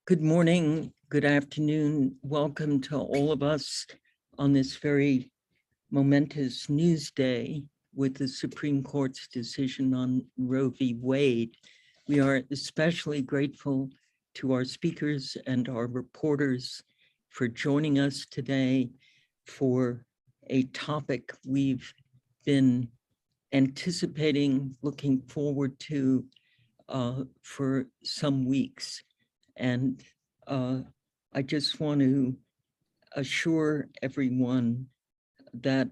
Good morning, good afternoon. Welcome to all of us on this very momentous news day with the Supreme Court's decision on Roe v. Wade. We are especially grateful to our speakers and our reporters for joining us today for a topic we've been anticipating, looking forward to for some weeks. And I just want to assure everyone that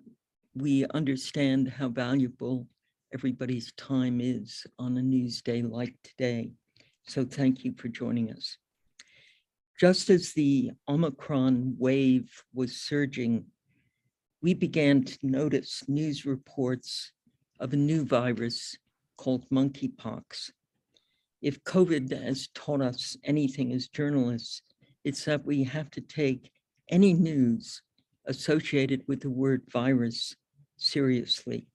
we understand how valuable everybody's time is on a news day like today. So thank you for joining us. Just as the Omicron wave was surging, we began to notice news reports of a new virus called monkeypox. If COVID has taught us anything as journalists, it's that we have to take any news associated with the word virus seriously.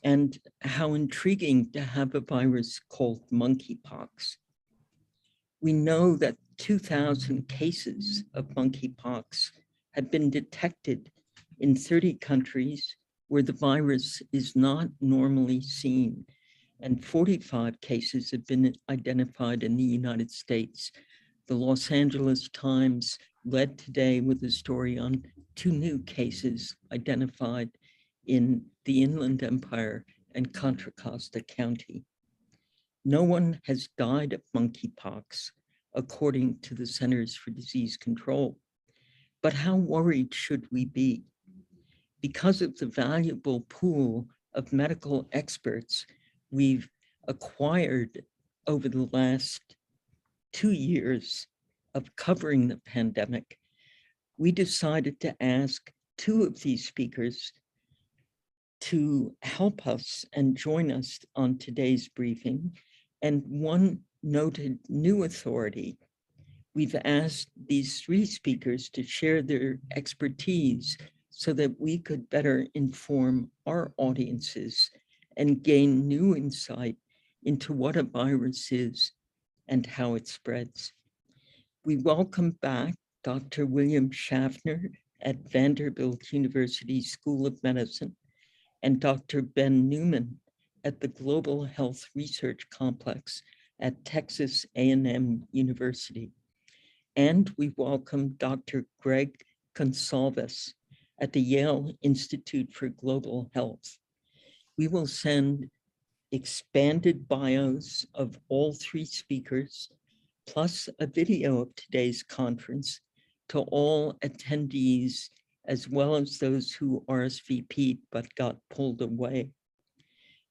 And how intriguing to have a virus called monkeypox. We know that 2,000 cases of monkeypox have been detected in 30 countries where the virus is not normally seen, and 45 cases have been identified in the United States. The Los Angeles Times led today with a story on 2 new cases identified in the Inland Empire and Contra Costa County. No one has died of monkeypox, according to the Centers for Disease Control. But how worried should we be? Because of the valuable pool of medical experts we've acquired over the last 2 years of covering the pandemic, we decided to ask 2 of these speakers to help us and join us on today's briefing, and one noted new authority. We've asked these 3 speakers to share their expertise so that we could better inform our audiences and gain new insight into what a virus is and how it spreads. We welcome back Dr. William Schaffner at Vanderbilt University School of Medicine and Dr. Ben Newman at the Global Health Research Complex at Texas A&M University. And we welcome Dr. Greg Gonzalez at the Yale Institute for Global Health. We will send expanded bios of all 3 speakers, plus a video of today's conference to all attendees, as well as those who RSVP'd but got pulled away.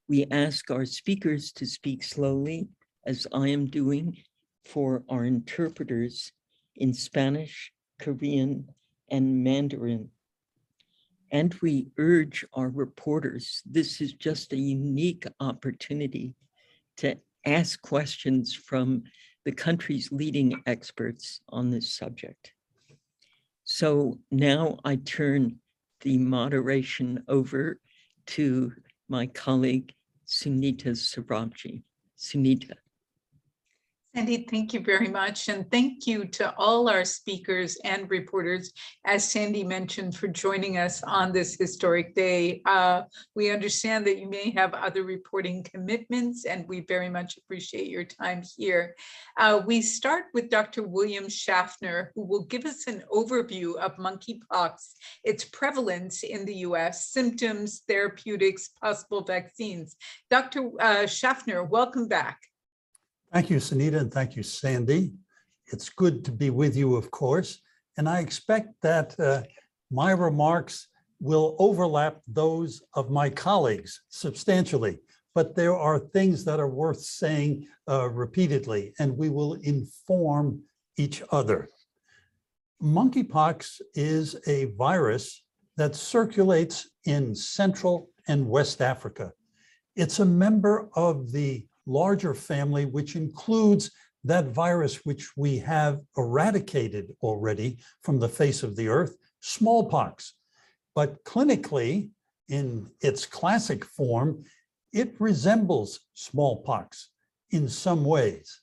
We ask our speakers to speak slowly, as I am doing for our interpreters in Spanish, Korean, and Mandarin. And we urge our reporters, this is just a unique opportunity to ask questions from the country's leading experts on this subject. So now I turn the moderation over to my colleague, Sunita Sarabji. Sunita. Sandy, thank you very much. And thank you to all our speakers and reporters, as Sandy mentioned, for joining us on this historic day. We understand that you may have other reporting commitments, and we very much appreciate your time here. We start with Dr. William Schaffner, who will give us an overview of monkeypox, its prevalence in the US, symptoms, therapeutics, possible vaccines. Dr. Schaffner, welcome back. Thank you, Sunita, and thank you, Sandy. It's good to be with you, of course, and I expect that my remarks will overlap those of my colleagues substantially, but there are things that are worth saying repeatedly, and we will inform each other. Monkeypox is a virus that circulates in Central and West Africa. It's a member of the larger family, which includes that virus which we have eradicated already from the face of the earth, smallpox. But clinically, in its classic form, it resembles smallpox in some ways.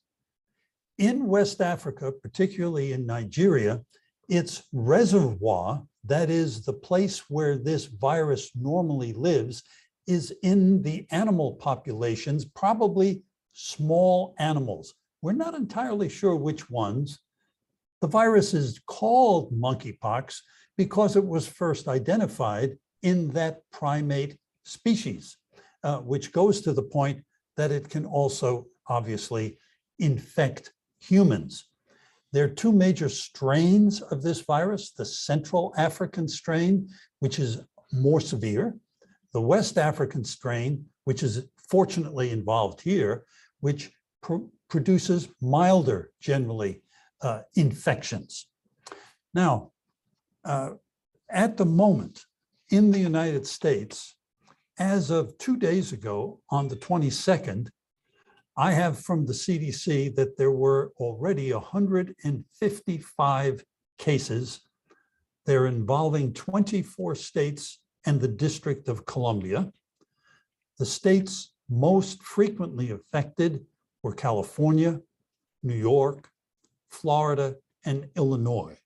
In West Africa, particularly in Nigeria, its reservoir, that is the place where this virus normally lives, is in the animal populations, probably small animals. We're not entirely sure which ones. The virus is called monkeypox because it was first identified in that primate species, which goes to the point that it can also obviously infect humans. There are two major strains of this virus: the Central African strain, which is more severe, the West African strain, which is fortunately involved here, which produces milder, generally, infections. Now, at the moment, in the United States, as of 2 days ago, on the 22nd, I have from the CDC that there were already 155 cases. They're involving 24 states and the District of Columbia. The states most frequently affected were California, New York, Florida, and Illinois.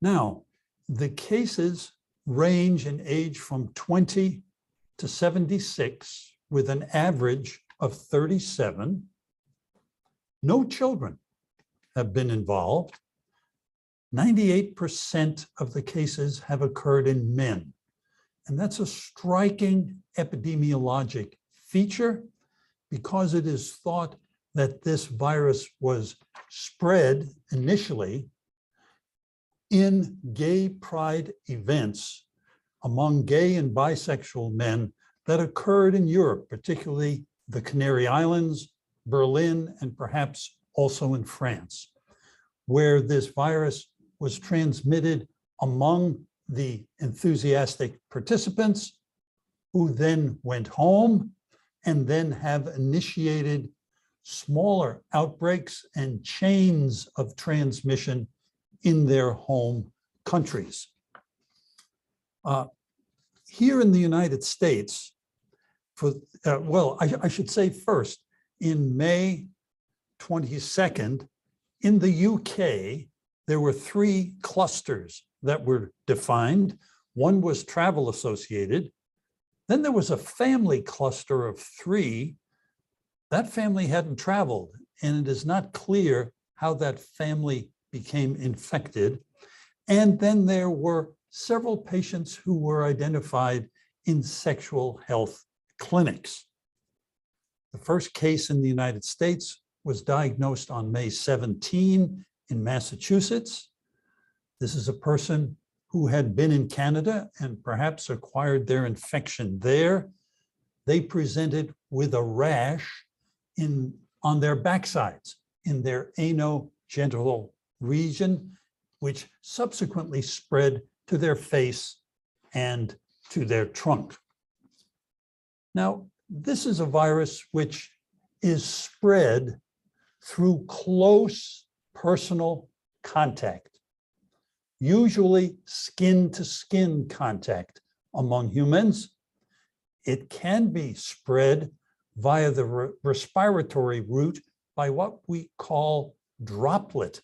Now, the cases range in age from 20 to 76, with an average of 37. No children have been involved. 98% of the cases have occurred in men. And that's a striking epidemiologic feature because it is thought that this virus was spread initially in gay pride events among gay and bisexual men that occurred in Europe, particularly the Canary Islands, Berlin, and perhaps also in France, where this virus was transmitted among the enthusiastic participants, who then went home and then have initiated smaller outbreaks and chains of transmission in their home countries. Here in the United States, I should say first, in May 22nd, in the UK, there were 3 clusters that were defined. One was travel associated. Then there was a family cluster of 3. That family hadn't traveled, and it is not clear how that family became infected. And then there were several patients who were identified in sexual health clinics. The first case in the United States was diagnosed on May 17 in Massachusetts. This is a person who had been in Canada and perhaps acquired their infection there. They presented with a rash on their backsides, in their anogenital region, which subsequently spread to their face and to their trunk. Now, this is a virus which is spread through close personal contact, usually skin-to-skin contact among humans. It can be spread via the respiratory route by what we call droplet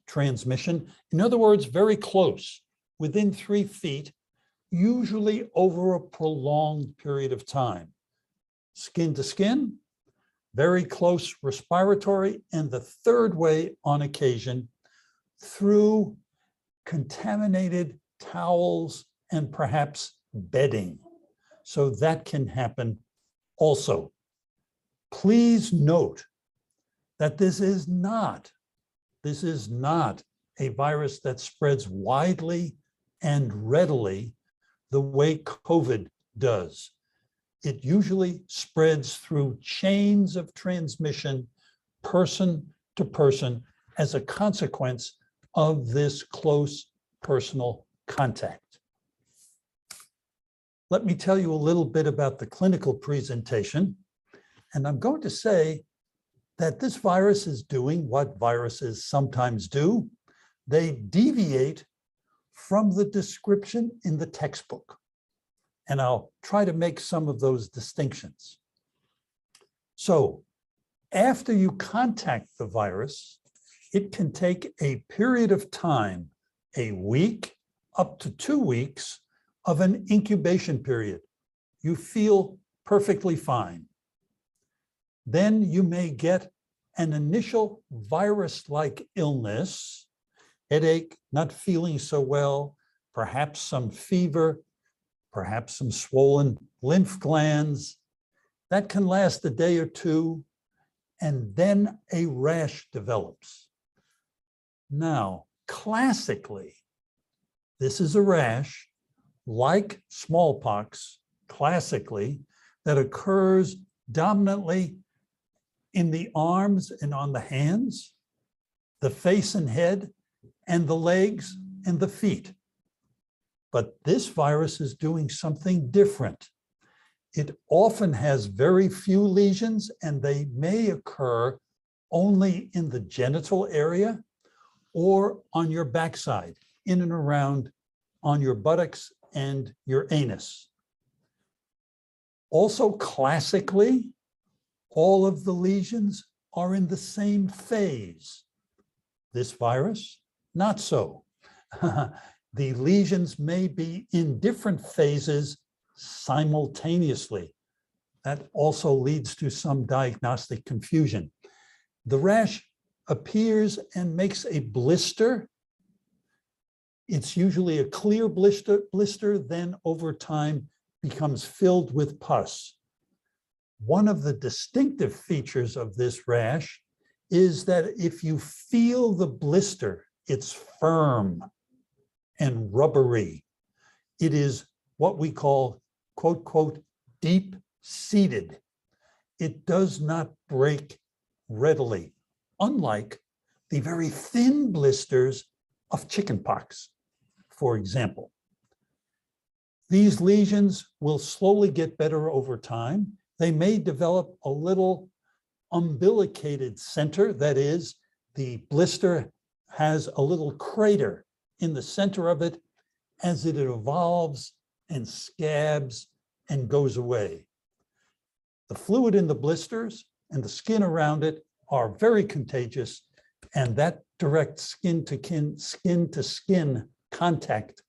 transmission. In other words, very close, within 3 feet, usually over a prolonged period of time. Skin to skin, very close respiratory, and the third way on occasion, through contaminated towels and perhaps bedding. So that can happen also. Please note that this is not a virus that spreads widely and readily the way COVID does. It usually spreads through chains of transmission, person to person, as a consequence of this close personal contact. Let me tell you a little bit about the clinical presentation. And I'm going to say that this virus is doing what viruses sometimes do. They deviate from the description in the textbook. And I'll try to make some of those distinctions. So After you contact the virus, it can take a period of time, a week up to 2 weeks of an incubation period. You feel perfectly fine. Then you may get an initial virus-like illness, headache, not feeling so well, perhaps some fever, perhaps some swollen lymph glands. That can last a day or two, and then a rash develops. Now, classically, this is a rash like smallpox, classically, that occurs dominantly in the arms and on the hands, the face and head, and the legs and the feet. But this virus is doing something different. It often has very few lesions, and they may occur only in the genital area or on your backside, in and around on your buttocks and your anus. Also, classically, all of the lesions are in the same phase. This virus, not so. The lesions may be in different phases simultaneously. That also leads to some diagnostic confusion. The rash appears and makes a blister. It's usually a clear blister, then over time becomes filled with pus. One of the distinctive features of this rash is that if you feel the blister, it's firm and rubbery. It is what we call, quote, quote, deep-seated. It does not break readily, unlike the very thin blisters of chickenpox, for example. These lesions will slowly get better over time. They may develop a little umbilicated center, that is, the blister has a little crater in the center of it as it evolves and scabs and goes away. The fluid in the blisters and the skin around it are very contagious, and that direct skin to skin contact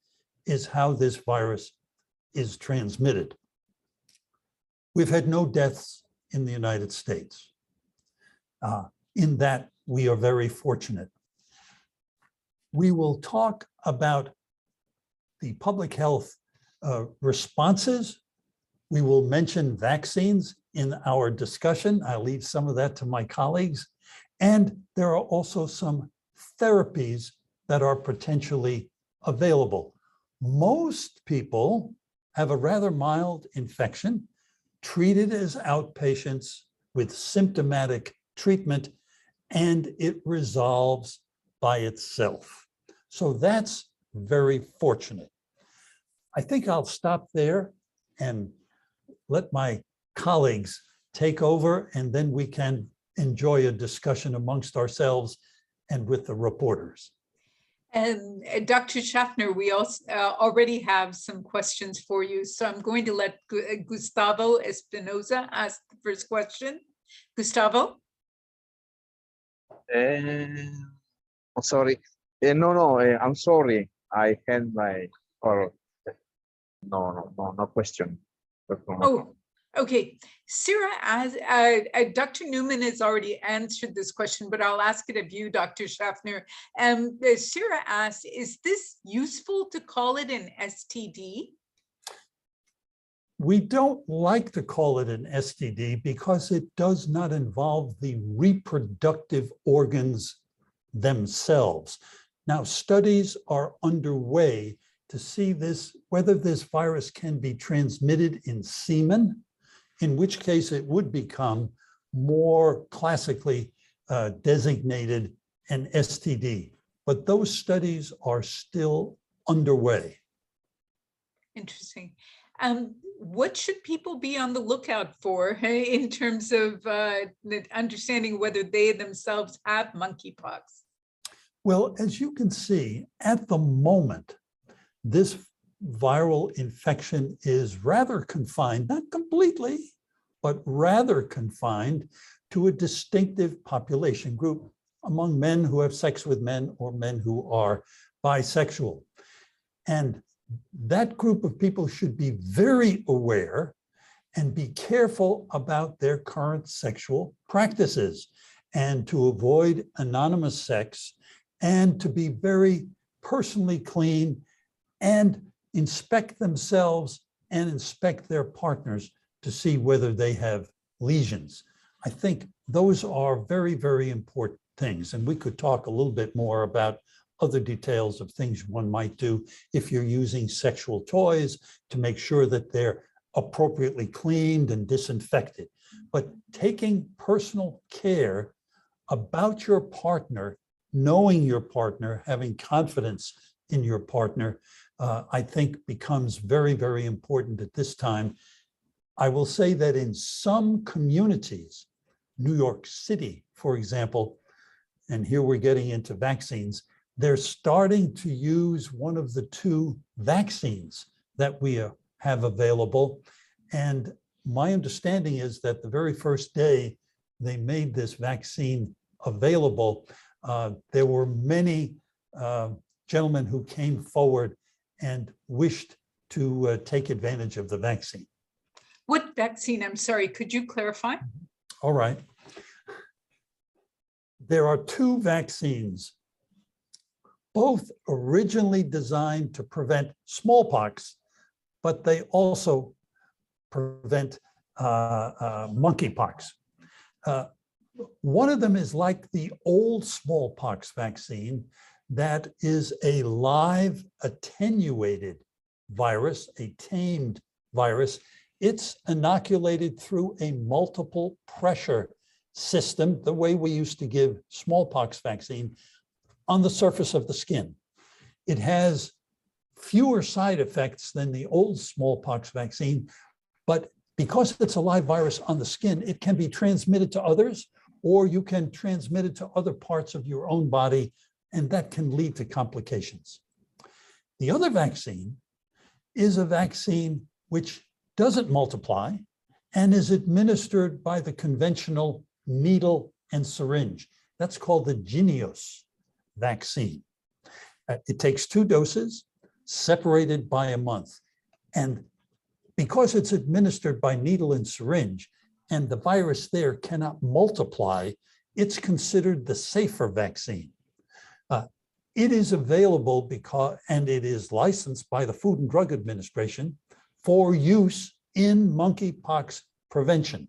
is how this virus is transmitted. We've had no deaths in the United States. In that, we are very fortunate. We will talk about the public health responses. We will mention vaccines in our discussion. I'll leave some of that to my colleagues. And there are also some therapies that are potentially available. Most people have a rather mild infection, treated as outpatients with symptomatic treatment, and it resolves by itself. So that's very fortunate. I think I'll stop there and let my colleagues take over, and then we can enjoy a discussion amongst ourselves and with the reporters. And Dr. Schaffner, we also already have some questions for you. So I'm going to let Gustavo Espinoza ask the first question. Gustavo? I'm sorry. No, I'm sorry. I had my, or no question. Oh, okay. Sarah, as Dr. Newman has already answered this question, but I'll ask it of you, Dr. Schaffner. Sarah asks, is this useful to call it an STD? We don't like to call it an STD because it does not involve the reproductive organs themselves. Now, studies are underway to see whether this virus can be transmitted in semen, in which case it would become more classically designated an STD. But those studies are still underway. Interesting. What should people be on the lookout for in terms of understanding whether they themselves have monkeypox? Well, as you can see, at the moment, this viral infection is rather confined, not completely, but rather confined to a distinctive population group among men who have sex with men or men who are bisexual. And that group of people should be very aware and be careful about their current sexual practices and to avoid anonymous sex and to be very personally clean and inspect themselves and inspect their partners to see whether they have lesions. I think those are very, very important things. And we could talk a little bit more about other details of things one might do if you're using sexual toys to make sure that they're appropriately cleaned and disinfected. But taking personal care about your partner, knowing your partner, having confidence in your partner, I think becomes very, very important at this time. I will say that in some communities, New York City, for example, and here we're getting into vaccines, they're starting to use one of the two vaccines that we have available. And my understanding is that the very first day they made this vaccine available, there were many gentlemen who came forward and wished to take advantage of the vaccine. What vaccine? I'm sorry, could you clarify? All right. There are two vaccines, both originally designed to prevent smallpox, but they also prevent monkeypox. One of them is like the old smallpox vaccine that is a live attenuated virus, a tamed virus. It's inoculated through a multiple pressure system, the way we used to give smallpox vaccine, on the surface of the skin. It has fewer side effects than the old smallpox vaccine, but because it's a live virus on the skin, it can be transmitted to others, or you can transmit it to other parts of your own body, and that can lead to complications. The other vaccine is a vaccine which doesn't multiply and is administered by the conventional needle and syringe. That's called the Genios Vaccine. It takes 2 doses separated by a month. And because it's administered by needle and syringe and the virus there cannot multiply, it's considered the safer vaccine. It is available and it is licensed by the Food and Drug Administration for use in monkeypox prevention.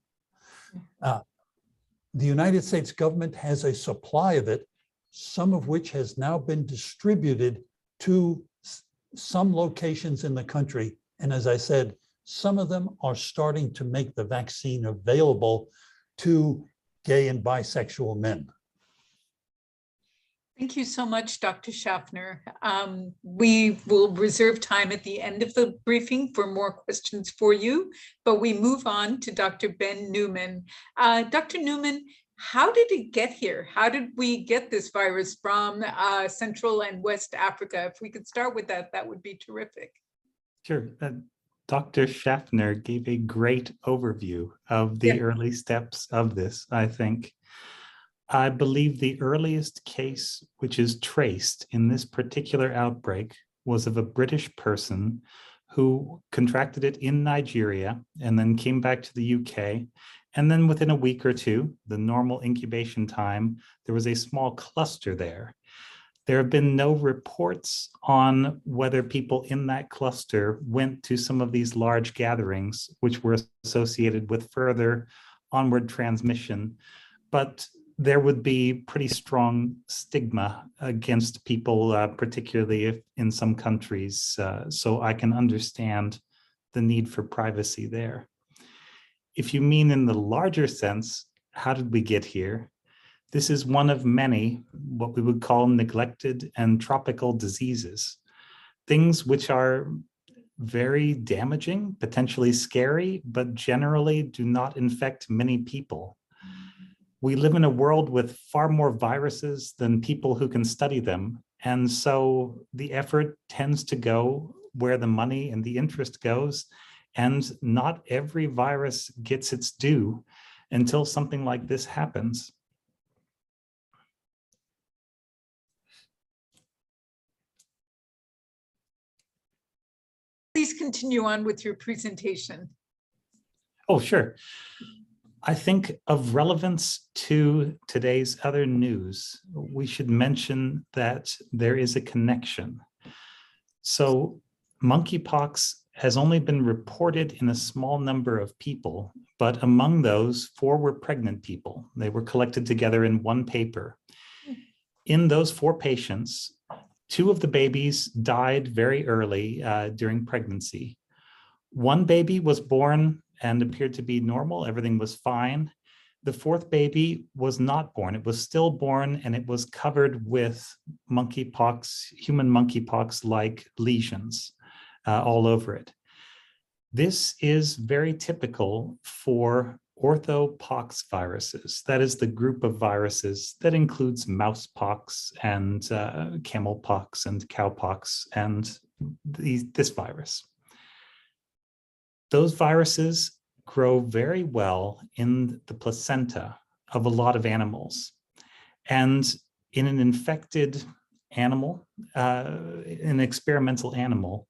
The United States government has a supply of it, some of which has now been distributed to some locations in the country. And as I said, some of them are starting to make the vaccine available to gay and bisexual men. Thank you so much, Dr. Schaffner. We will reserve time at the end of the briefing for more questions for you, but we move on to Dr. Ben Newman. Dr. Newman, how did it get here? How did we get this virus from Central and West Africa? If we could start with that, that would be terrific. Sure. Dr. Schaffner gave a great overview of the early steps of this, I think. I believe the earliest case which is traced in this particular outbreak was of a British person who contracted it in Nigeria and then came back to the UK. And then within a week or two, the normal incubation time, there was a small cluster there. There have been no reports on whether people in that cluster went to some of these large gatherings, which were associated with further onward transmission. But there would be pretty strong stigma against people, particularly if in some countries. So I can understand the need for privacy there. If you mean in the larger sense, how did we get here? This is one of many, what we would call neglected and tropical diseases, things which are very damaging, potentially scary, but generally do not infect many people. We live in a world with far more viruses than people who can study them. And so the effort tends to go where the money and the interest goes. And not every virus gets its due. until something like this happens. Please continue on with your presentation. Oh, sure. I think of relevance to today's other news, we should mention that there is a connection. So monkeypox has only been reported in a small number of people, but among those, 4 were pregnant people. They were collected together in one paper. In those 4 patients, 2 of the babies died very early during pregnancy. 1 baby was born and appeared to be normal. Everything was fine. The 4th baby was not born. It was stillborn, and it was covered with monkeypox, human monkeypox-like lesions all over it. This is very typical for orthopox viruses. That is the group of viruses that includes mousepox and camelpox and cowpox and this virus. Those viruses grow very well in the placenta of a lot of animals. And in an infected animal, an experimental animal,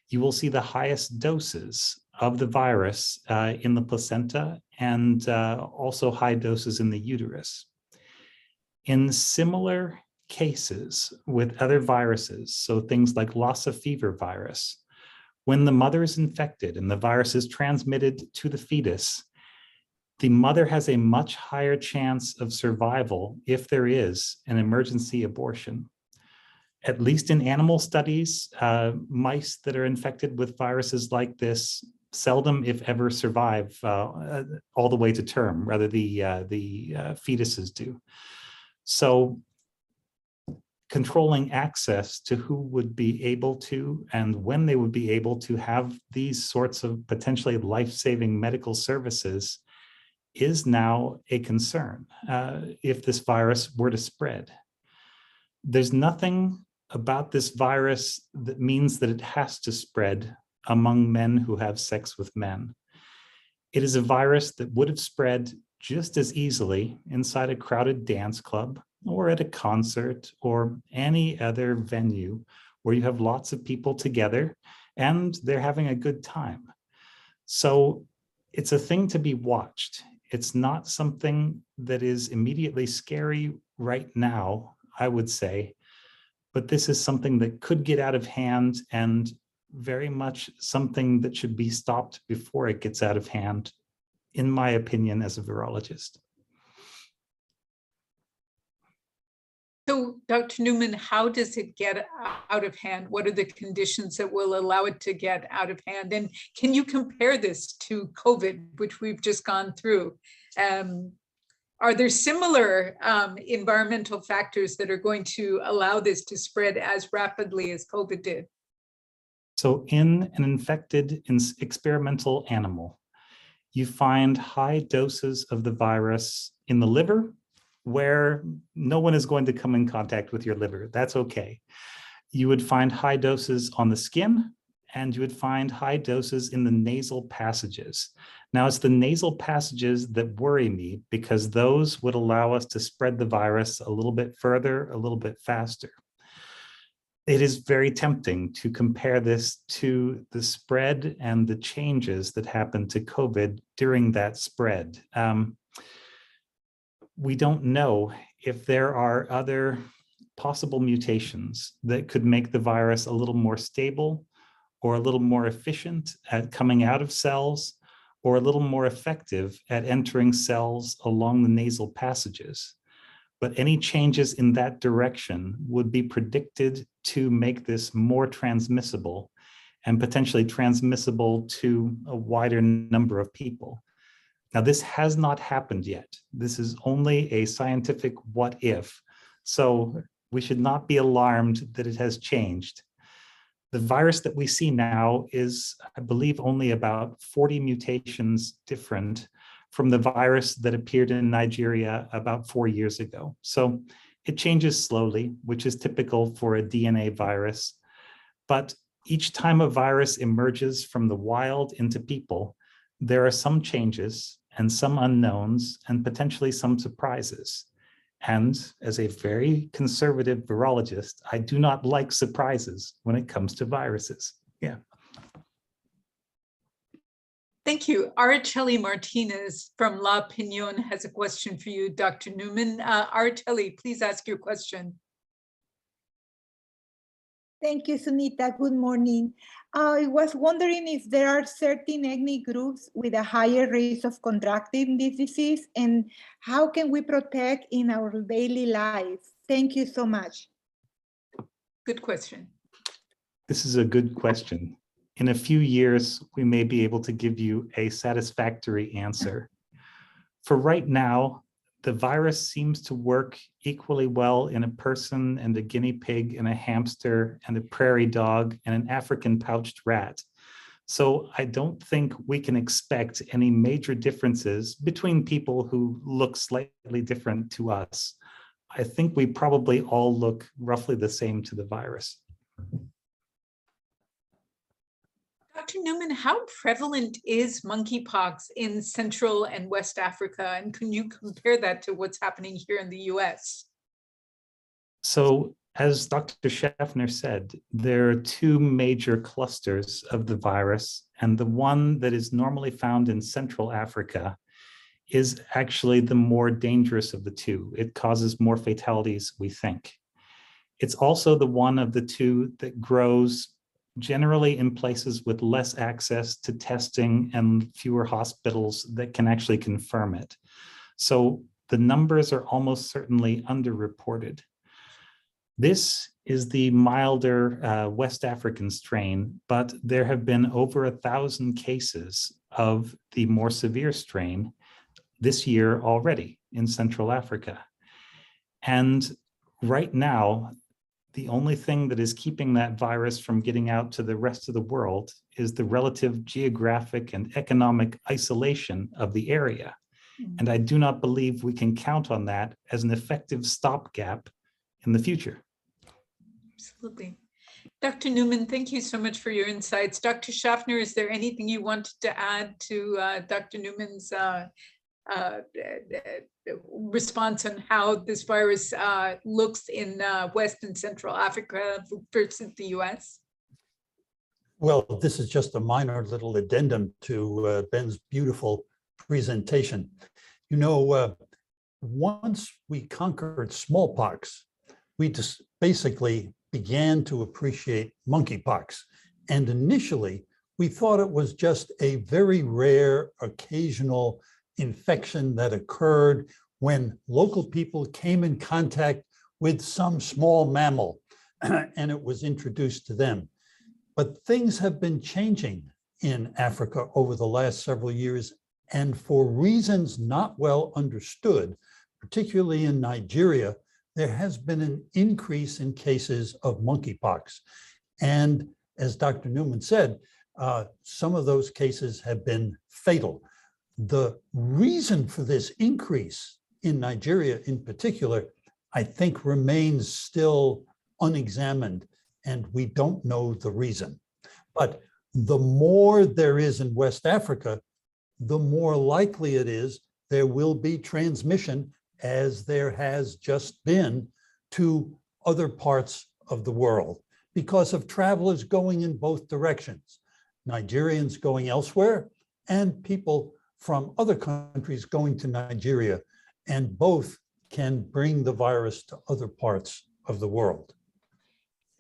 you will see the highest doses of the virus in the placenta and also high doses in the uterus. In similar cases with other viruses, so things like Lassa fever virus, when the mother is infected and the virus is transmitted to the fetus, the mother has a much higher chance of survival if there is an emergency abortion. At least in animal studies, mice that are infected with viruses like this seldom, if ever, survive all the way to term, rather the fetuses do. So controlling access to who would be able to and when they would be able to have these sorts of potentially life-saving medical services is now a concern if this virus were to spread. There's nothing about this virus that means that it has to spread among men who have sex with men. It is a virus that would have spread just as easily inside a crowded dance club or at a concert or any other venue where you have lots of people together and they're having a good time. So it's a thing to be watched. It's not something that is immediately scary right now, I would say, but this is something that could get out of hand and very much something that should be stopped before it gets out of hand, in my opinion, as a virologist. So, Dr. Newman, how does it get out of hand? What are the conditions that will allow it to get out of hand? And can you compare this to COVID, which we've just gone through? Are there similar environmental factors that are going to allow this to spread as rapidly as COVID did? So in an infected experimental animal, you find high doses of the virus in the liver, where no one is going to come in contact with your liver. That's okay. You would find high doses on the skin, and you would find high doses in the nasal passages. Now, it's the nasal passages that worry me because those would allow us to spread the virus a little bit further, a little bit faster. It is very tempting to compare this to the spread and the changes that happened to COVID during that spread. We don't know if there are other possible mutations that could make the virus a little more stable or a little more efficient at coming out of cells or a little more effective at entering cells along the nasal passages. But any changes in that direction would be predicted to make this more transmissible and potentially transmissible to a wider number of people. Now, this has not happened yet. This is only a scientific what if. So we should not be alarmed that it has changed. The virus that we see now is, I believe, only about 40 mutations different from the virus that appeared in Nigeria about 4 years ago. So it changes slowly, which is typical for a DNA virus. But each time a virus emerges from the wild into people, there are some changes, and some unknowns and potentially some surprises. And as a very conservative virologist, I do not like surprises when it comes to viruses. Yeah. Thank you. Araceli Martinez from La Piñon has a question for you, Dr. Newman. Araceli, please ask your question. Thank you, Sunita. Good morning. I was wondering if there are certain ethnic groups with a higher risk of contracting this disease, and how can we protect in our daily life? Thank you so much. Good question. This is a good question. In a few years, we may be able to give you a satisfactory answer. For right now, the virus seems to work equally well in a person and a guinea pig and a hamster and a prairie dog and an African pouched rat. So I don't think we can expect any major differences between people who look slightly different to us. I think we probably all look roughly the same to the virus. Dr. Newman, how prevalent is monkeypox in Central and West Africa? And can you compare that to what's happening here in the US? So as Dr. Schaffner said, there are two major clusters of the virus, and the one that is normally found in Central Africa is actually the more dangerous of the two. It causes more fatalities, we think. It's also the one of the two that grows generally in places with less access to testing and fewer hospitals that can actually confirm it. So the numbers are almost certainly underreported. This is the milder West African strain, but there have been over 1,000 cases of the more severe strain this year already in Central Africa. And right now, the only thing that is keeping that virus from getting out to the rest of the world is the relative geographic and economic isolation of the area. And I do not believe we can count on that as an effective stopgap in the future. Absolutely. Dr. Newman, thank you so much for your insights. Dr. Schaffner, is there anything you wanted to add to Dr. Newman's response on how this virus looks in West and Central Africa versus the US? Well, this is just a minor little addendum to Ben's beautiful presentation. You know, once we conquered smallpox, we just basically began to appreciate monkeypox. And initially, we thought it was just a very rare, occasional infection that occurred when local people came in contact with some small mammal and it was introduced to them. But things have been changing in Africa over the last several years, and for reasons not well understood, particularly in Nigeria, there has been an increase in cases of monkeypox. And as Dr. Newman said, some of those cases have been fatal. The reason for this increase in Nigeria in particular, I think remains still unexamined, and we don't know the reason. But the more there is in West Africa, the more likely it is there will be transmission, as there has just been, to other parts of the world because of travelers going in both directions, Nigerians going elsewhere and people from other countries going to Nigeria, and both can bring the virus to other parts of the world.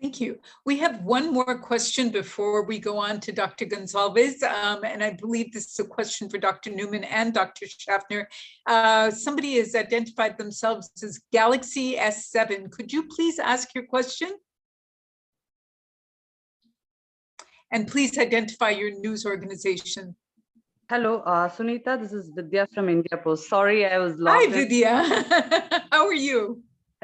Thank you. We have one more question before we go on to Dr. Gonzalez, and I believe this is a question for Dr. Newman and Dr. Schaffner. Somebody has identified themselves as Galaxy S7. Could you please ask your question? And please identify your news organization. Hello, Sunita, this is Vidya from India Post. Sorry, I was logged in. Hi, Vidya. How are you?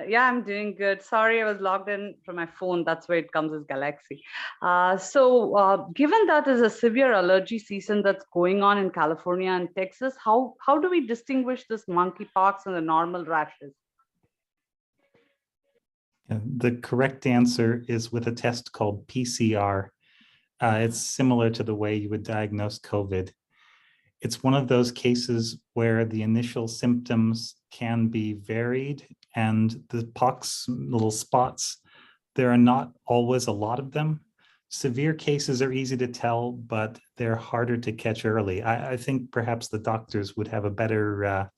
Yeah, I'm doing good. Sorry, I was logged in from my phone. That's why it comes as Galaxy. Given that is a severe allergy season that's going on in California and Texas, how do we distinguish this monkeypox and the normal rashes? The correct answer is with a test called PCR. It's similar to the way you would diagnose COVID. It's one of those cases where the initial symptoms can be varied, and the pox little spots, there are not always a lot of them. Severe cases are easy to tell, but they're harder to catch early. I think perhaps the doctors would have a better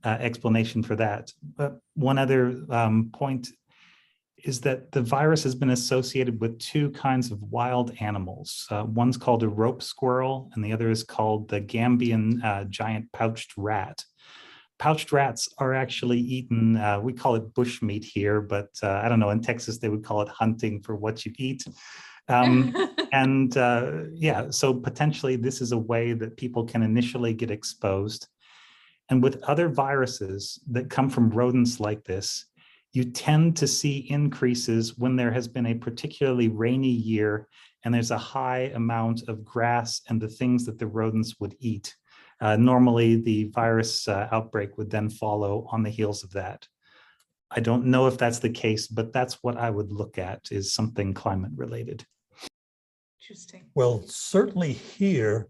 explanation for that. But one other point is that the virus has been associated with two kinds of wild animals. One's called a rope squirrel, and the other is called the Gambian giant pouched rat. Pouched rats are actually eaten, we call it bushmeat here, but I don't know, in Texas they would call it hunting for what you eat. Yeah, so potentially this is a way that people can initially get exposed. And with other viruses that come from rodents like this, you tend to see increases when there has been a particularly rainy year and there's a high amount of grass and the things that the rodents would eat. Normally, the virus outbreak would then follow on the heels of that. I don't know if that's the case, but that's what I would look at, is something climate related. Interesting. Well, certainly here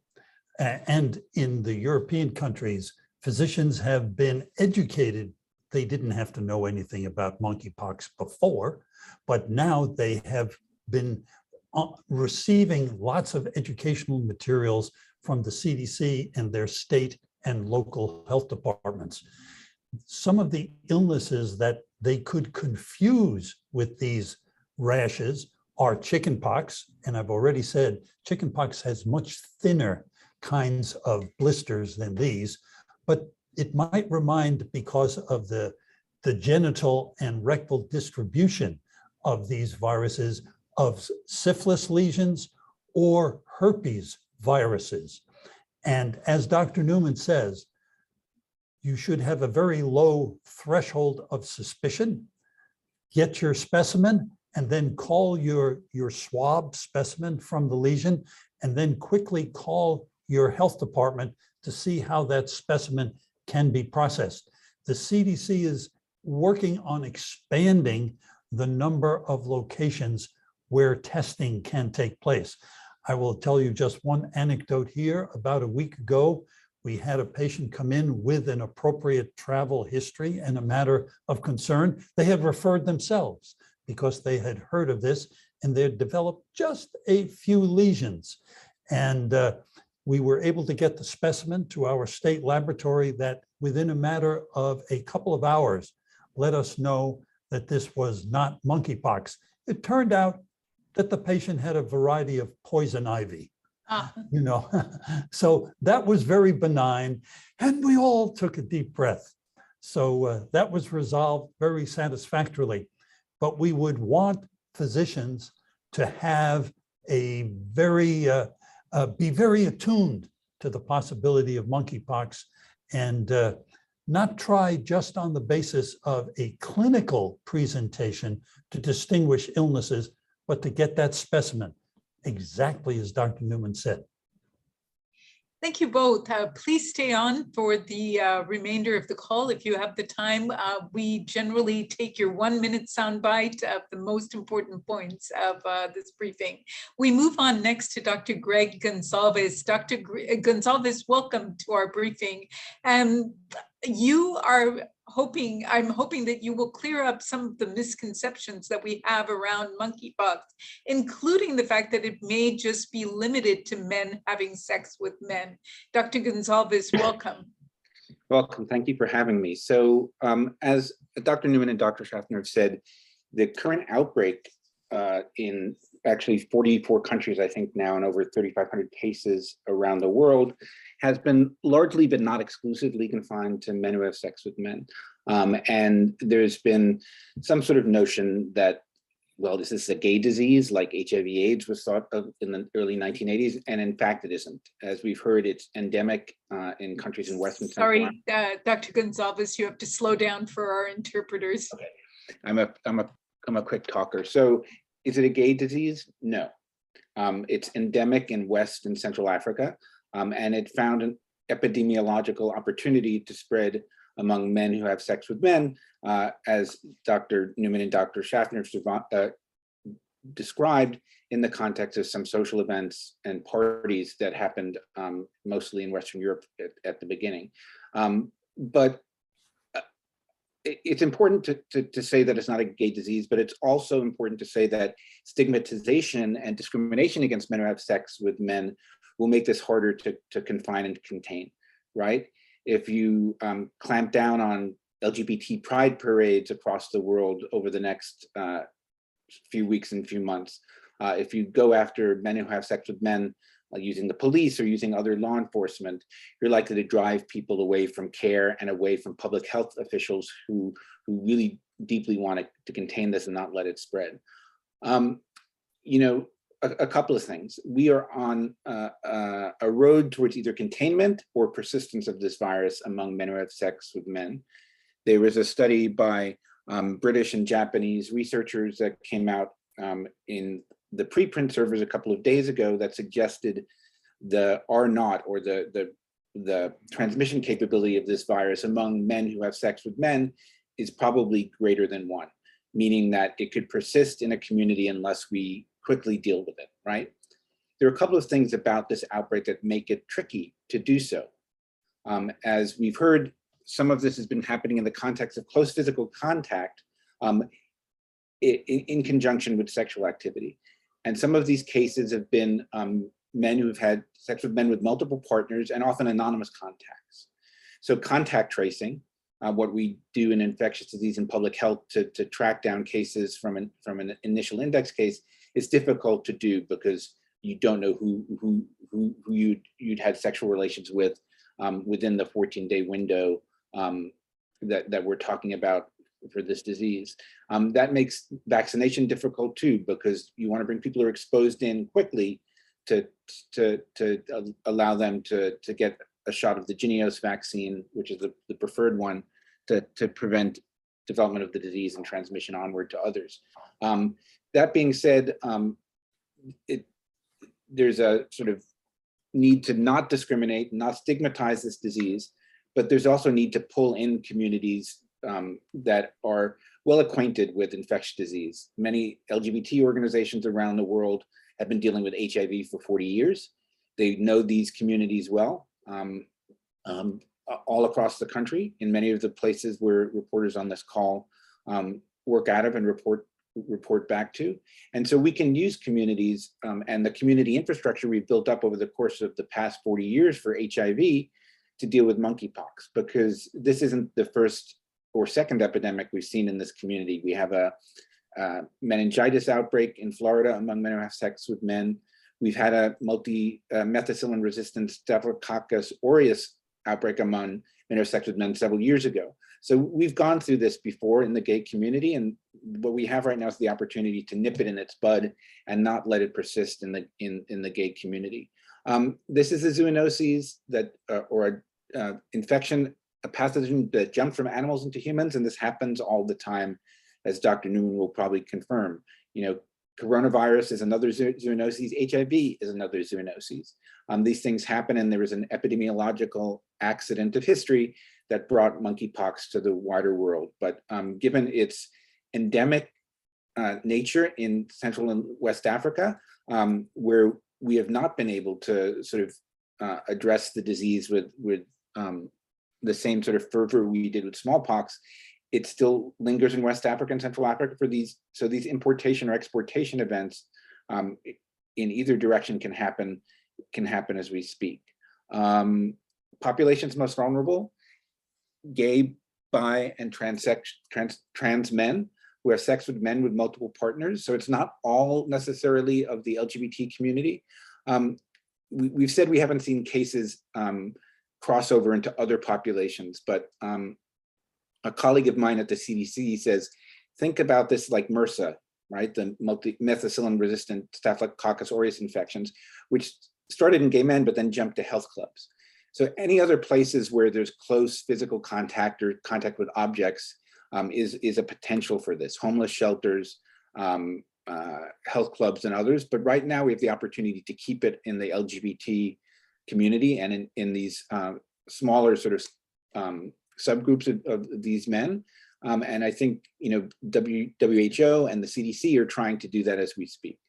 and in the European countries, physicians have been educated. They didn't have to know anything about monkeypox before, but now they have been receiving lots of educational materials from the CDC and their state and local health departments. Some of the illnesses that they could confuse with these rashes are chickenpox, and I've already said chickenpox has much thinner kinds of blisters than these, but it might remind, because of the genital and rectal distribution of these viruses, of syphilis lesions or herpes viruses. And as Dr. Newman says, you should have a very low threshold of suspicion, get your specimen, and then call your swab specimen from the lesion, and then quickly call your health department to see how that specimen can be processed. The CDC is working on expanding the number of locations where testing can take place. I will tell you just one anecdote here. About a week ago, we had a patient come in with an appropriate travel history and a matter of concern. They had referred themselves because they had heard of this, and they had developed just a few lesions. And we were able to get the specimen to our state laboratory that within a matter of a couple of hours let us know that this was not monkeypox. It turned out that the patient had a variety of poison ivy, you know. So that was very benign, and we all took a deep breath. So that was resolved very satisfactorily. But we would want physicians to have a very, be very attuned to the possibility of monkeypox, and not try just on the basis of a clinical presentation to distinguish illnesses, but to get that specimen, exactly as Dr. Newman said. Thank you both. Please stay on for the remainder of the call if you have the time. We generally take your 1-minute soundbite of the most important points of this briefing. We move on next to Dr. Greg Gonzalez. Dr. Gonzalez, welcome to our briefing. You are I'm hoping that you will clear up some of the misconceptions that we have around monkeypox, including the fact that it may just be limited to men having sex with men. Dr. Gonzalez, welcome. Welcome, thank you for having me. So as Dr. Newman and Dr. Schaffner have said, the current outbreak in actually 44 countries, I think now, and over 3,500 cases around the world, has been largely, but not exclusively, confined to men who have sex with men. And there's been some sort of notion that, well, this is a gay disease, like HIV/AIDS was thought of in the early 1980s, and in fact, it isn't. As we've heard, it's endemic in countries in Western Central. Sorry, Dr. Gonzalez, you have to slow down for our interpreters. Okay, I'm a quick talker. So, is it a gay disease? No. It's endemic in West and Central Africa, and it found an epidemiological opportunity to spread among men who have sex with men, as Dr. Newman and Dr. Schaffner described, in the context of some social events and parties that happened mostly in Western Europe at the beginning. But it's important to say that it's not a gay disease, but it's also important to say that stigmatization and discrimination against men who have sex with men will make this harder to confine and contain, right? If you clamp down on LGBT pride parades across the world over the next few weeks and few months, if you go after men who have sex with men using the police or using other law enforcement, you're likely to drive people away from care and away from public health officials who really deeply want to contain this and not let it spread. You know, a couple of things. We are on a road towards either containment or persistence of this virus among men who have sex with men. There was a study by British and Japanese researchers that came out in the preprint servers a couple of days ago that suggested the R0, or the transmission capability of this virus among men who have sex with men is probably greater than 1, meaning that it could persist in a community unless we quickly deal with it, right? There are a couple of things about this outbreak that make it tricky to do so. As we've heard, some of this has been happening in the context of close physical contact in conjunction with sexual activity. And some of these cases have been men who have had sex with men with multiple partners and often anonymous contacts. So contact tracing, what we do in infectious disease and public health to track down cases from an initial index case, is difficult to do because you don't know who you'd had sexual relations with within the 14-day window that we're talking about for this disease. That makes vaccination difficult too, because you want to bring people who are exposed in quickly to allow them to get a shot of the Genios vaccine, which is the preferred one, to prevent development of the disease and transmission onward to others. That being said, there's a sort of need to not discriminate, not stigmatize this disease, but there's also a need to pull in communities that are well acquainted with infectious disease. Many LGBT organizations around the world have been dealing with HIV for 40 years. They know these communities well, all across the country, in many of the places where reporters on this call work out of and report back to. And so we can use communities and the community infrastructure we've built up over the course of the past 40 years for HIV to deal with monkeypox, because this isn't the first or second epidemic we've seen in this community. We have a meningitis outbreak in Florida among men who have sex with men. We've had a methicillin-resistant Staphylococcus aureus outbreak among men who have sex with men several years ago. So we've gone through this before in the gay community, and what we have right now is the opportunity to nip it in its bud and not let it persist in the gay community. This is a zoonoses that, or infection, a pathogen that jumped from animals into humans, and this happens all the time, as Dr. Newman will probably confirm. You know, coronavirus is another zoonoses, HIV is another zoonoses. These things happen, and there was an epidemiological accident of history that brought monkeypox to the wider world. But given its endemic nature in Central and West Africa, where we have not been able to sort of address the disease with the same sort of fervor we did with smallpox, it still lingers in West Africa and Central Africa for these. So these importation or exportation events in either direction can happen as we speak. Populations most vulnerable: gay, bi, and trans men who have sex with men with multiple partners. So it's not all necessarily of the LGBT community. We've said we haven't seen cases crossover into other populations, but a colleague of mine at the CDC says, think about this like MRSA, right? The methicillin-resistant Staphylococcus aureus infections, which started in gay men, but then jumped to health clubs. So any other places where there's close physical contact or contact with objects is a potential for this. Homeless shelters, health clubs, and others. But right now we have the opportunity to keep it in the LGBT community and in these smaller sort of subgroups of these men. And I think, you know, WHO and the CDC are trying to do that as we speak.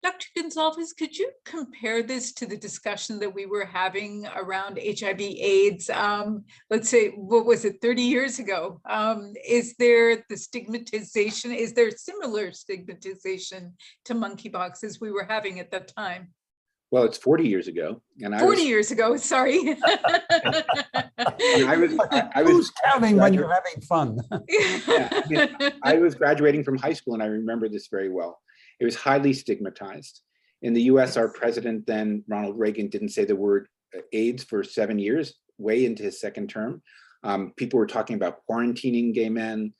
Dr. Gonzalez, could you compare this to the discussion that we were having around HIV/AIDS? Let's say, what was it, 30 years ago? Is there the stigmatization? Is there similar stigmatization to monkeypox as we were having at that time? Well, it's 40 years ago, and 40 years ago, sorry. I was Who's counting when you're graduate- having fun? Yeah, I mean, I was graduating from high school, and I remember this very well. It was highly stigmatized. In the US, our president then, Ronald Reagan, didn't say the word AIDS for 7 years, way into his second term. People were talking about quarantining gay men,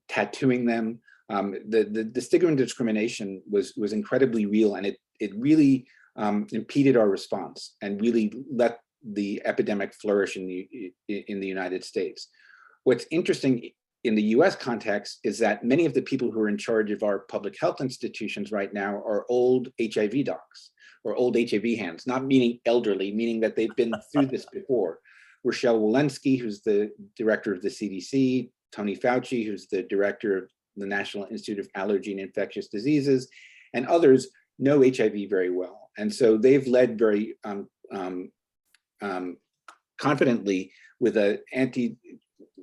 tattooing them. The stigma and discrimination was incredibly real, and it really impeded our response and really let the epidemic flourish in the United States. What's interesting in the US context is that many of the people who are in charge of our public health institutions right now are old HIV docs or old HIV hands, not meaning elderly, meaning that they've been through this before. Rochelle Walensky, who's the director of the CDC, Tony Fauci, who's the director of the National Institute of Allergy and Infectious Diseases, and others know HIV very well. And so they've led very confidently with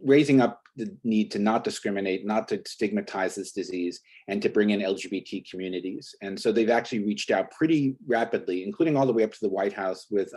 raising up the need to not discriminate, not to stigmatize this disease, and to bring in LGBT communities. And so they've actually reached out pretty rapidly, including all the way up to the White House with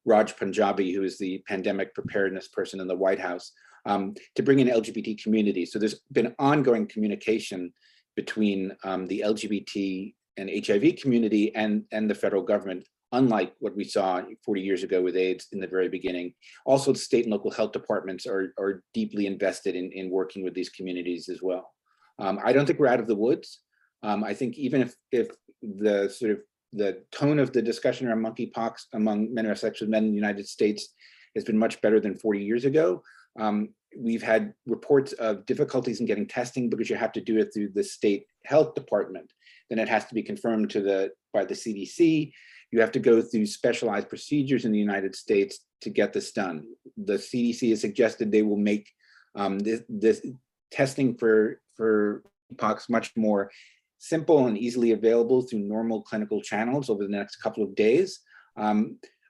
Raj Punjabi, who is the pandemic preparedness person in the White House, to bring in LGBT communities. So there's been ongoing communication between the LGBT and HIV community and the federal government, unlike what we saw 40 years ago with AIDS in the very beginning. Also, state and local health departments are deeply invested in working with these communities as well. I don't think we're out of the woods. I think even if the sort of the tone of the discussion around monkeypox among men who have sex with men in the United States has been much better than 40 years ago. We've had reports of difficulties in getting testing because you have to do it through the state health department. Then it has to be confirmed by the CDC. You have to go through specialized procedures in the United States to get this done. The CDC has suggested they will make this testing for monkeypox much more simple and easily available through normal clinical channels over the next couple of days.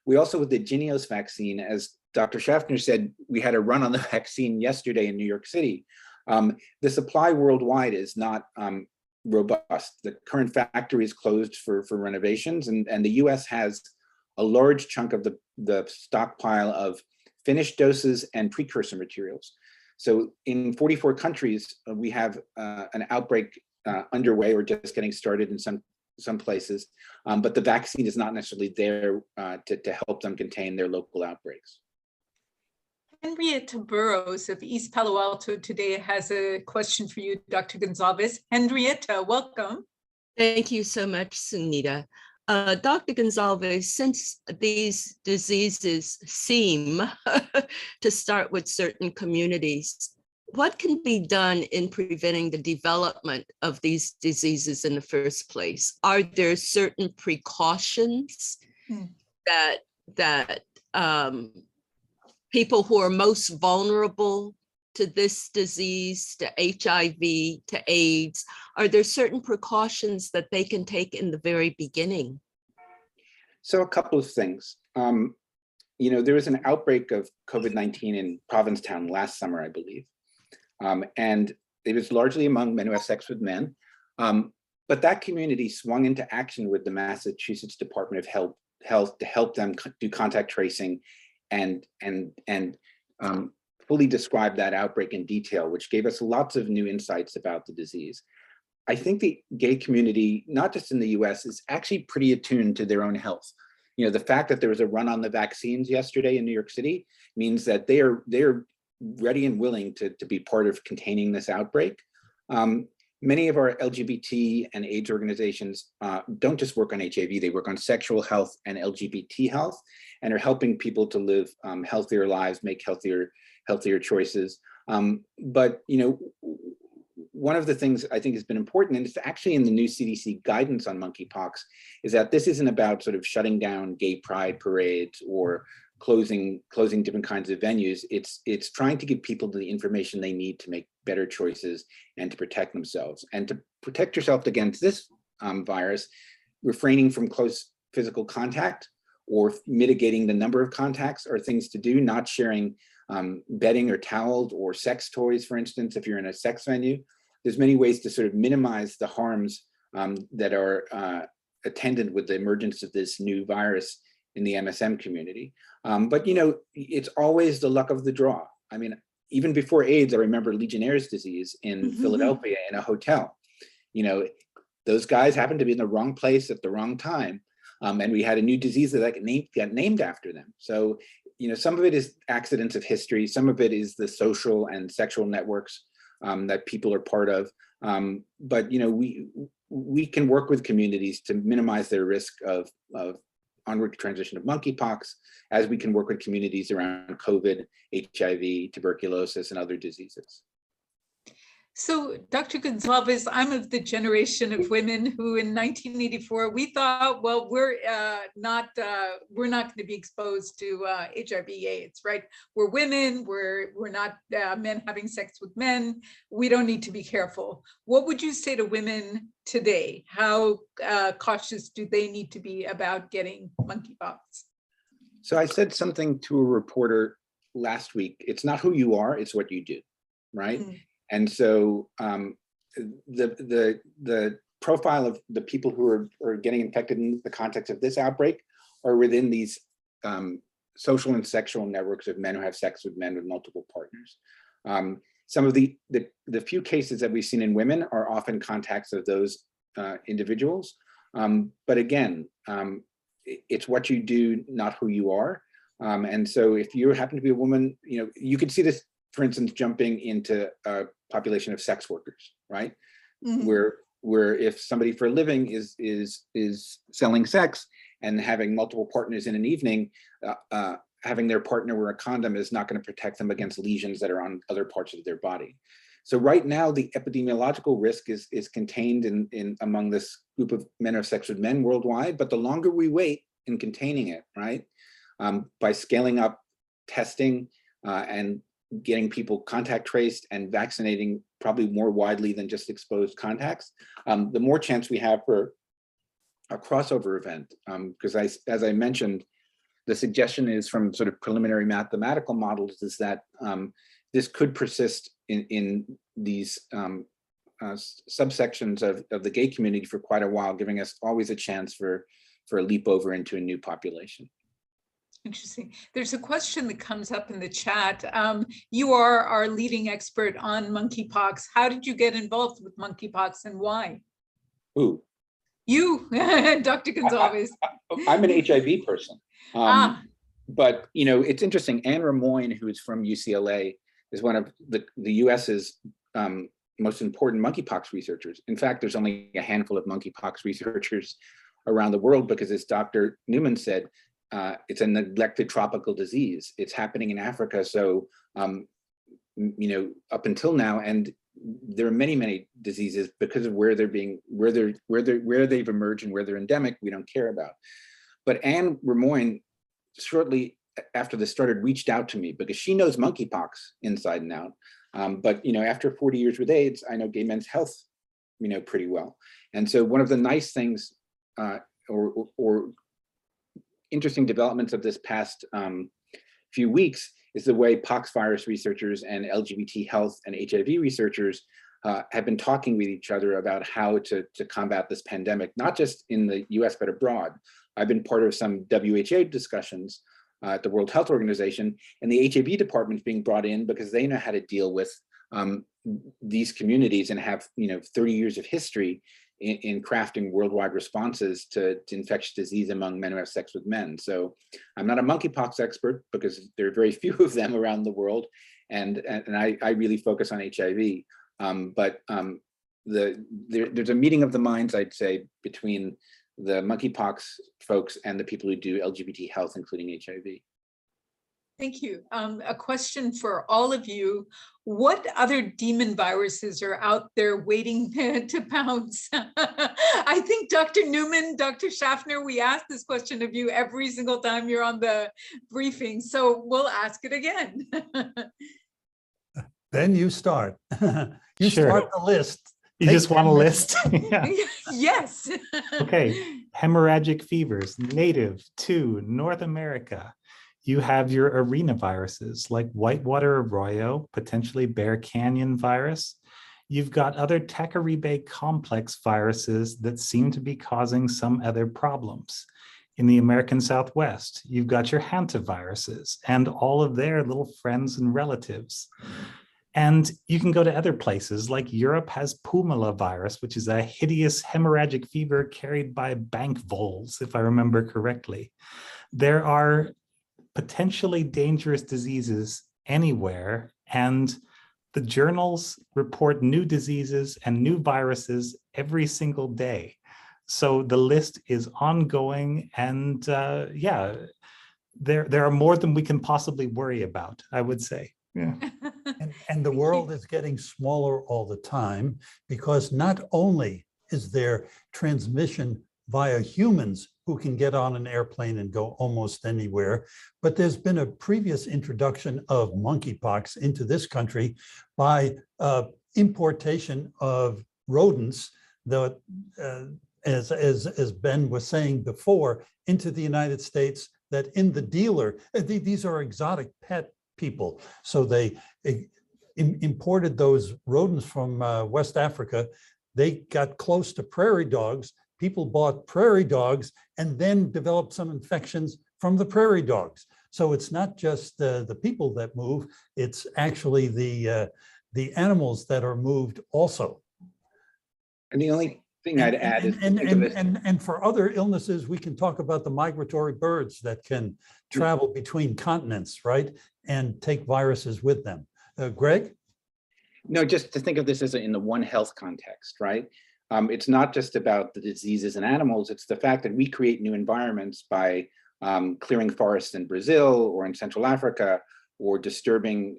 We also, with the Genios vaccine, as Dr. Schaffner said, we had a run on the vaccine yesterday in New York City. The supply worldwide is not robust. The current factory is closed for renovations, and the US has a large chunk of the stockpile of finished doses and precursor materials. So in 44 countries, we have an outbreak underway or just getting started in some places, but the vaccine is not necessarily there to help them contain their local outbreaks. Henrietta Burrows of East Palo Alto today has a question for you, Dr. Gonzalez. Henrietta, welcome. Thank you so much, Sunita. Dr. Gonzalez, since these diseases seem to start with certain communities, what can be done in preventing the development of these diseases in the first place? Are there certain precautions that people who are most vulnerable to this disease, to HIV, to AIDS, are there certain precautions that they can take in the very beginning? So a couple of things. There was an outbreak of COVID-19 in Provincetown last summer, I believe. And it was largely among men who have sex with men. But that community swung into action with the Massachusetts Department of Health to help them do contact tracing and fully describe that outbreak in detail, which gave us lots of new insights about the disease. I think the gay community, not just in the US, is actually pretty attuned to their own health. The fact that there was a run on the vaccines yesterday in New York City means that they're ready and willing to be part of containing this outbreak. Many of our LGBT and AIDS organizations don't just work on HIV, they work on sexual health and LGBT health, and are helping people to live healthier lives, make healthier choices. But one of the things I think has been important, and it's actually in the new CDC guidance on monkeypox, is that this isn't about sort of shutting down gay pride parades or closing different kinds of venues. It's trying to give people the information they need to make better choices and to protect themselves. And to protect yourself against this virus, refraining from close physical contact or mitigating the number of contacts are things to do, not sharing bedding or towels or sex toys, for instance, if you're in a sex venue. There's many ways to sort of minimize the harms that are attendant with the emergence of this new virus in the MSM community. But, you know, it's always the luck of the draw. I mean, even before AIDS, I remember Legionnaire's disease in Philadelphia in a hotel. You know, those guys happened to be in the wrong place at the wrong time. And we had a new disease that got named after them. So, you know, some of it is accidents of history. Some of it is the social and sexual networks that people are part of. But, you know, we can work with communities to minimize their risk of onward transition of monkeypox, as we can work with communities around COVID, HIV, tuberculosis, and other diseases. So, Dr. Gonzalez, I'm of the generation of women who in 1984, we thought, well, we're not going to be exposed to HIV/AIDS, right? We're women, we're not men having sex with men. We don't need to be careful. What would you say to women today? How cautious do they need to be about getting monkeypox? So I said something to a reporter last week. It's not who you are, it's what you do, right? And so the profile of the people who are getting infected in the context of this outbreak are within these social and sexual networks of men who have sex with men with multiple partners. Some of the few cases that we've seen in women are often contacts of those individuals. But again, it's what you do, not who you are. And so if you happen to be a woman, you know, you could see this, for instance, jumping into a population of sex workers, right? Where if somebody for a living is selling sex and having multiple partners in an evening, having their partner wear a condom is not going to protect them against lesions that are on other parts of their body. So right now, the epidemiological risk is contained in among this group of men who have sex with men worldwide. But the longer we wait in containing it, right, by scaling up testing and getting people contact traced and vaccinating probably more widely than just exposed contacts, the more chance we have for a crossover event. Because as I mentioned, the suggestion is from sort of preliminary mathematical models is that this could persist in these subsections of the gay community for quite a while, giving us always a chance for a leap over into a new population. Interesting. There's a question that comes up in the chat. You are our leading expert on monkeypox. How did you get involved with monkeypox and why? Who? You, Dr. Gonzalez. I'm an HIV person. But, you know, it's interesting. Anne Ramoyne, who is from UCLA, is one of the US's most important monkeypox researchers. In fact, there's only a handful of monkeypox researchers around the world because, as Dr. Newman said, it's a neglected tropical disease. It's happening in Africa. So, you know, up until now, and there are many diseases because of where they've emerged and where they're endemic, we don't care about. But Anne Ramoyne, shortly after this started, reached out to me because she knows monkeypox inside and out. But, you know, after 40 years with AIDS, I know gay men's health, you know, pretty well. And so one of the nice things or interesting developments of this past few weeks is the way poxvirus researchers and LGBT health and HIV researchers have been talking with each other about how to combat this pandemic, not just in the US, but abroad. I've been part of some WHO discussions at the World Health Organization, and the HIV department's being brought in because they know how to deal with these communities and have, you know, 30 years of history in crafting worldwide responses to infectious disease among men who have sex with men. So I'm not a monkeypox expert because there are very few of them around the world, and I really focus on HIV. But there's a meeting of the minds, I'd say, between the monkeypox folks and the people who do LGBT health, including HIV. Thank you. A question for all of you. What other demon viruses are out there waiting to pounce? I think Dr. Newman, Dr. Schaffner, we ask this question of you every single time you're on the briefing, so we'll ask it again. Then you start. You Sure. start the list. You Take just want a 10 minutes. list? Yeah. Yes. Okay, hemorrhagic fevers native to North America. You have your arenaviruses like whitewater arroyo, potentially Bear Canyon virus. You've got other Takaribe complex viruses that seem to be causing some other problems. In the American Southwest, you've got your hantaviruses and all of their little friends and relatives. And you can go to other places like Europe has Pumala virus, which is a hideous hemorrhagic fever carried by bank voles, if I remember correctly. There are potentially dangerous diseases anywhere, and the journals report new diseases and new viruses every single day. So the list is ongoing, and yeah, there are more than we can possibly worry about, I would say. Yeah. And the world is getting smaller all the time, because not only is there transmission via humans who can get on an airplane and go almost anywhere, but there's been a previous introduction of monkeypox into this country by importation of rodents that, as Ben was saying before, into the United States, that in the dealer, these are exotic pet people. So they imported those rodents from West Africa. They got close to prairie dogs. People bought prairie dogs and then developed some infections from the prairie dogs. So it's not just the people that move, it's actually the animals that are moved also. And the only thing I'd add is to think of this. And for other illnesses, we can talk about the migratory birds that can travel between continents, right? And take viruses with them. Greg? No, just to think of this as in the One Health context, right? It's not just about the diseases in animals, it's the fact that we create new environments by clearing forests in Brazil or in Central Africa, or disturbing,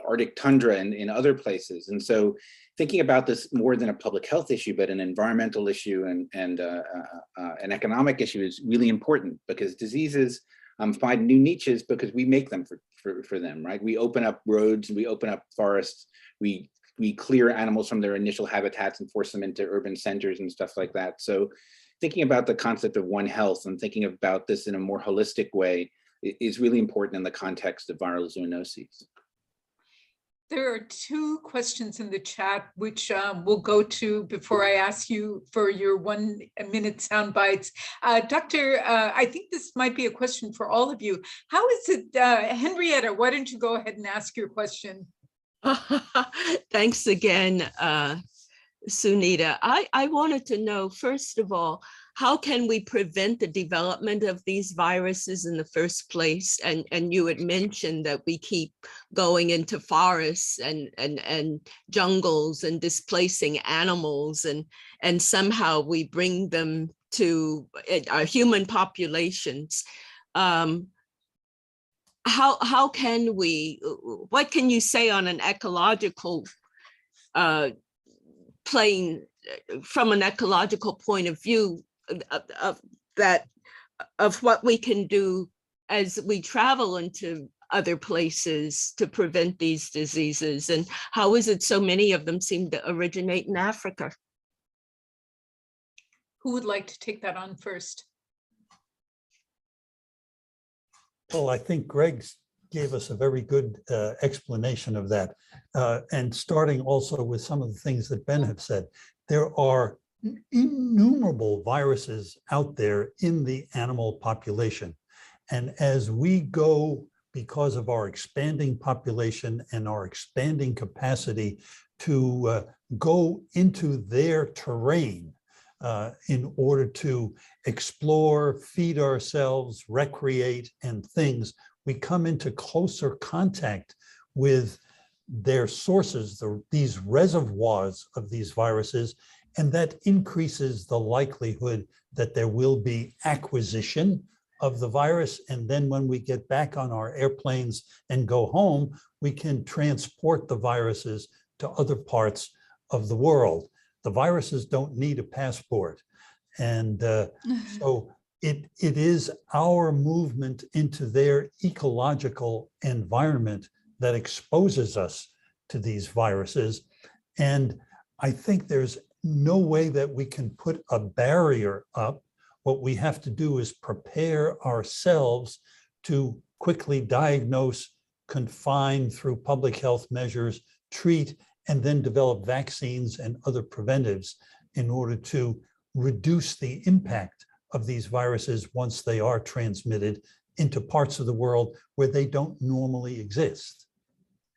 Arctic tundra in other places. And so thinking about this more than a public health issue, but an environmental issue and an economic issue is really important, because diseases find new niches because we make them for them, right? We open up roads, we open up forests, we clear animals from their initial habitats and force them into urban centers and stuff like that. So thinking about the concept of One Health and thinking about this in a more holistic way is really important in the context of viral zoonoses. There are two questions in the chat, which we'll go to before I ask you for your 1 minute sound bites. Doctor, I think this might be a question for all of you. How is it, Henrietta, why don't you go ahead and ask your question? Thanks again, Sunita. I wanted to know, first of all, how can we prevent the development of these viruses in the first place? And you had mentioned that we keep going into forests and jungles and displacing animals, and somehow we bring them to our human populations. How can we, what can you say on an ecological plane, from an ecological point of view, of what we can do as we travel into other places to prevent these diseases, and how is it so many of them seem to originate in Africa? Who would like to take that on first? Well, I think Greg gave us a very good explanation of that. And starting also with some of the things that Ben had said, there are innumerable viruses out there in the animal population. And as we go, because of our expanding population and our expanding capacity to go into their terrain in order to explore, feed ourselves, recreate, and things, we come into closer contact with their sources, these reservoirs of these viruses, and that increases the likelihood that there will be acquisition of the virus. And then when we get back on our airplanes and go home, we can transport the viruses to other parts of the world. The viruses don't need a passport. And so it is our movement into their ecological environment that exposes us to these viruses. And I think there's no way that we can put a barrier up. What we have to do is prepare ourselves to quickly diagnose, confine through public health measures, treat, and then develop vaccines and other preventives in order to reduce the impact of these viruses once they are transmitted into parts of the world where they don't normally exist.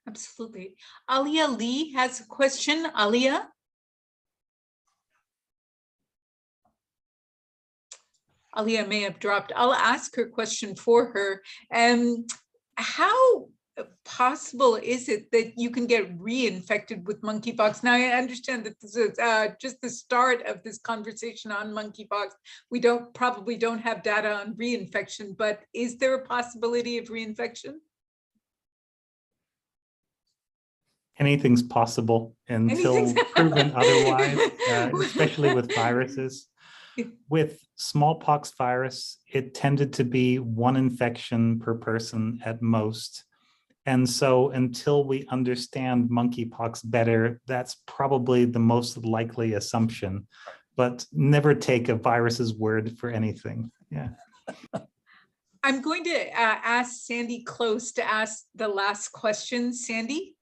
Absolutely. Alia Lee has a question. Alia? Alia may have dropped. I'll ask her question for her. How possible is it that you can get reinfected with monkeypox? Now, I understand that this is just the start of this conversation on monkeypox. We probably don't have data on reinfection, but is there a possibility of reinfection? Anything's possible until proven otherwise, especially with viruses. With smallpox virus, it tended to be one infection per person at most. And so until we understand monkeypox better, that's probably the most likely assumption, but never take a virus's word for anything. Yeah. I'm going to ask Sandy Close to ask the last question. Sandy?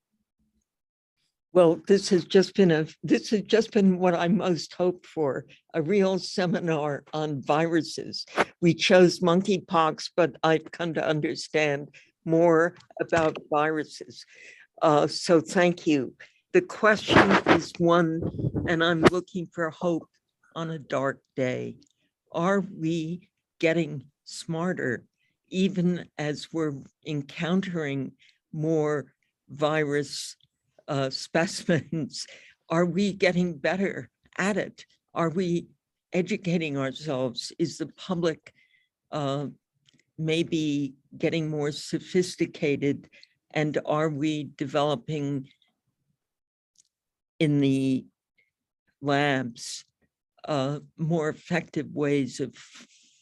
Well, this has just been what I most hoped for, a real seminar on viruses. We chose monkeypox, but I've come to understand more about viruses. So thank you. The question is one, and I'm looking for hope on a dark day. Are we getting smarter even as we're encountering more virus specimens? Are we getting better at it? Are we educating ourselves? Is the public maybe getting more sophisticated? And are we developing in the labs more effective ways of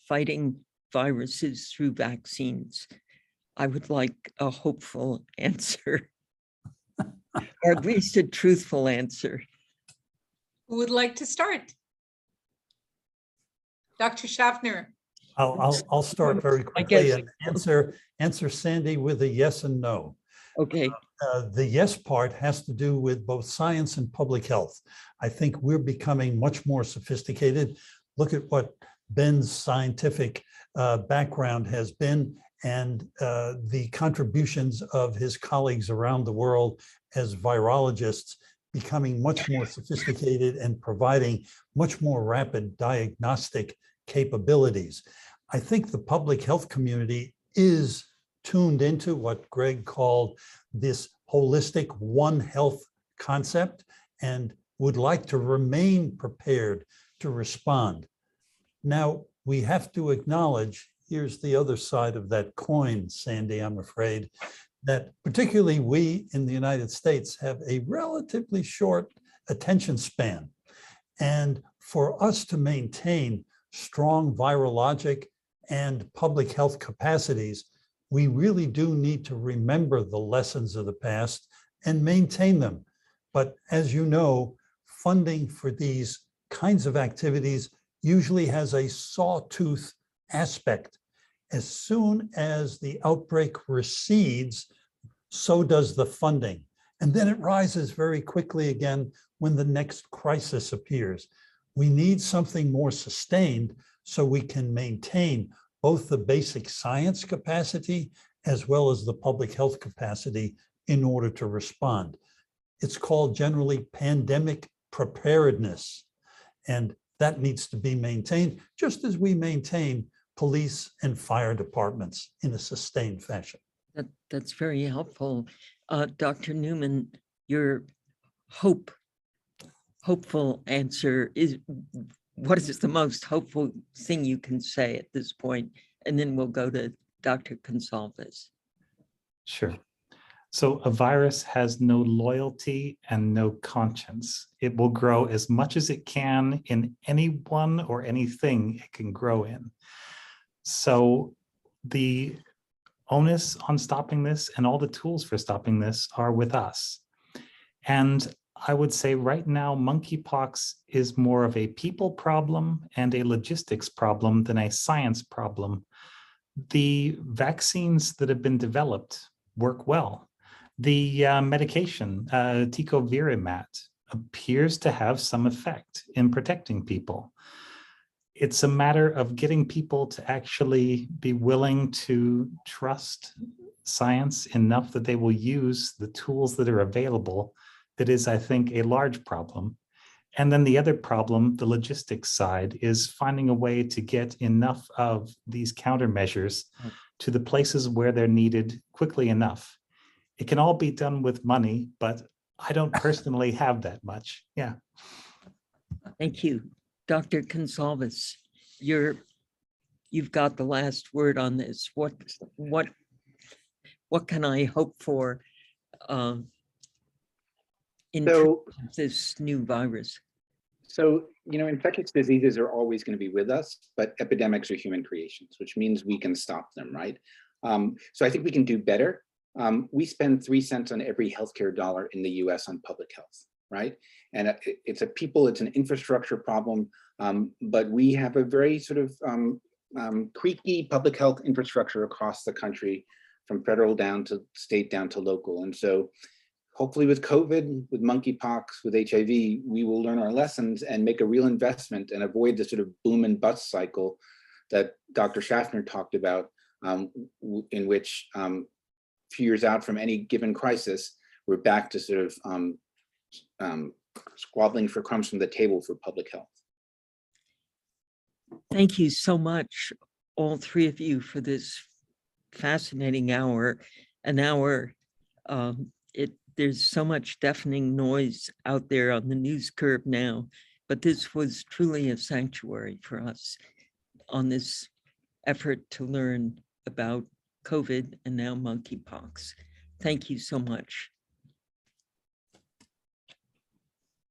fighting viruses through vaccines? I would like a hopeful answer. Or at least a truthful answer. Who would like to start? Dr. Schaffner. I'll start very quickly and answer Sandy with a yes and no. Okay. The yes part has to do with both science and public health. I think we're becoming much more sophisticated. Look at what Ben's scientific background has been and the contributions of his colleagues around the world as virologists, becoming much more sophisticated and providing much more rapid diagnostic capabilities. I think the public health community is tuned into what Greg called this holistic One Health concept and would like to remain prepared to respond. Now, we have to acknowledge, here's the other side of that coin, Sandy, I'm afraid, that particularly we in the United States have a relatively short attention span. And for us to maintain strong virologic and public health capacities, we really do need to remember the lessons of the past and maintain them. But as you know, funding for these kinds of activities usually has a sawtooth aspect. As soon as the outbreak recedes, so does the funding. And then it rises very quickly again when the next crisis appears. We need something more sustained so we can maintain both the basic science capacity as well as the public health capacity in order to respond. It's called generally pandemic preparedness, and that needs to be maintained just as we maintain police and fire departments in a sustained fashion. That's very helpful. Dr. Newman, your hopeful answer is, what is the most hopeful thing you can say at this point? And then we'll go to Dr. Gonzalez. Sure. So a virus has no loyalty and no conscience. It will grow as much as it can in anyone or anything it can grow in. So the onus on stopping this and all the tools for stopping this are with us. And I would say right now, monkeypox is more of a people problem and a logistics problem than a science problem. The vaccines that have been developed work well. The medication, tecovirimat, appears to have some effect in protecting people. It's a matter of getting people to actually be willing to trust science enough that they will use the tools that are available. That is, I think, a large problem. And then the other problem, the logistics side, is finding a way to get enough of these countermeasures to the places where they're needed quickly enough. It can all be done with money, but I don't personally have that much. Yeah. Thank you. Dr. Gonzalez, you've got the last word on this. What can I hope for in terms of this new virus? So, infectious diseases are always going to be with us, but epidemics are human creations, which means we can stop them, right? So I think we can do better. We spend 3 cents on every healthcare dollar in the US on public health, right? And it's an infrastructure problem, but we have a very sort of creaky public health infrastructure across the country, from federal down to state down to local. And so hopefully with COVID, with monkeypox, with HIV, we will learn our lessons and make a real investment and avoid the sort of boom and bust cycle that Dr. Schaffner talked about, in which a few years out from any given crisis, we're back to sort of squabbling for crumbs from the table for public health. Thank you so much, all three of you, for this fascinating hour. An hour, there's so much deafening noise out there on the news curve now, but this was truly a sanctuary for us on this effort to learn about COVID and now monkeypox. Thank you so much.